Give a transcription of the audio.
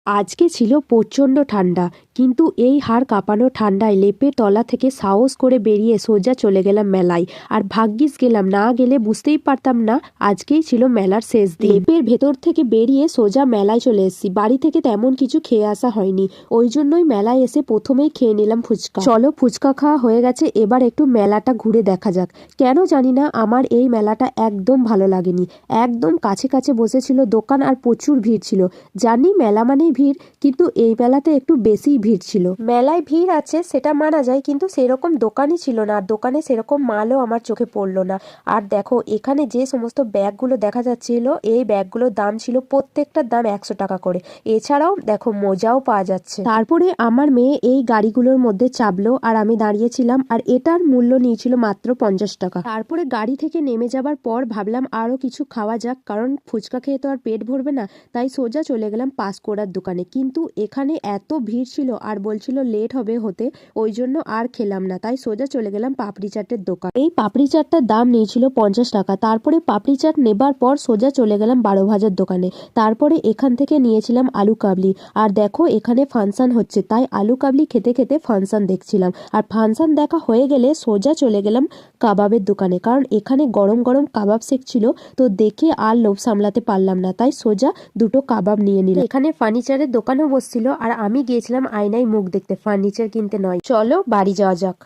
আজকে ছিল প্রচণ্ড ঠান্ডা, কিন্তু এই হাড় কাঁপানো ঠান্ডায় লেপের তলা থেকে সাহস করে বেরিয়ে সোজা চলে গেলাম মেলায়। আর ভাগ্যিস গেলাম, না গেলে বুঝতেই পারতাম না আজকেই ছিল মেলার শেষ দিন। লেপের ভেতর থেকে বেরিয়ে সোজা মেলায় চলে এসেছি। বাড়ি থেকে তেমন কিছু খেয়ে আসা হয়নি, ওই জন্যই মেলায় এসে প্রথমেই খেয়ে নিলাম ফুচকা। চলো, ফুচকা খাওয়া হয়ে গেছে, এবার একটু মেলাটা ঘুরে দেখা যাক। কেন জানি না আমার এই মেলাটা একদম ভালো লাগেনি। একদম কাছে কাছে বসেছিল দোকান আর প্রচুর ভিড় ছিল। জানি মেলা মানেই ভিড়, কিন্তু এই মেলাতে একটু বেশিই ভিড় ছিল। মেলায় ভিড় আছে সেটা মানা যায়, কিন্তু সেরকম দোকানই ছিল না, আর দোকানে সেরকম মালও আমার চোখে পড়লো না। আর দেখো, এখানে যে সমস্ত ব্যাগগুলো দেখা যাচ্ছিল, এই ব্যাগগুলোর দাম ছিল প্রত্যেকটার দাম 100 টাকা করে। এছাড়াও দেখো মোজাও পাওয়া যাচ্ছে। তারপরে আমার মেয়ে এই গাড়িগুলোর মধ্যে চাপলো, আর আমি দাঁড়িয়েছিলাম, আর এটার মূল্য নিয়েছিল মাত্র 50 টাকা। তারপরে গাড়ি থেকে নেমে যাবার পর ভাবলাম আরো কিছু খাওয়া যাক, কারণ ফুচকা খেয়ে তো আর পেট ভরবে না। তাই সোজা চলে গেলাম পাঁশকুড়ার দোকানে, কিন্তু এখানে এত ভিড় ছিল আর বলছিল লেট হবে হতে, ওই জন্য আর খেলাম না। তাই সোজা চলে গেলাম পাপড়ি চাটের দোকান। এই পাপড়ি চাটটার দাম নিয়েছিল 50 টাকা। তারপরে পাপড়ি চাট নেবার পর সোজা চলে গেলাম 12 ভাজার দোকানে। তারপরে এখান থেকে নিয়েছিলাম আলু কাবলি। আর দেখো, এখানে ফাংশন হচ্ছে, তাই আলু কাবলি খেতে খেতে ফাংশন দেখছিলাম। আর ফাংশন দেখা হয়ে গেলে সোজা চলে গেলাম কাবাবের দোকানে, কারণ এখানে গরম গরম কাবাব সেকছিল। তো দেখে আর লোভ সামলাতে পারলাম না, তাই সোজা দুটো কাবাব নিয়ে নিলাম। এখানে ফার্নিচারের দোকানও বসছিল, আর আমি গিয়েছিলাম আয়নায় মুখ দেখতে, ফার্নিচার কিনতে নয়। চলো বাড়ি যাওয়া যাক।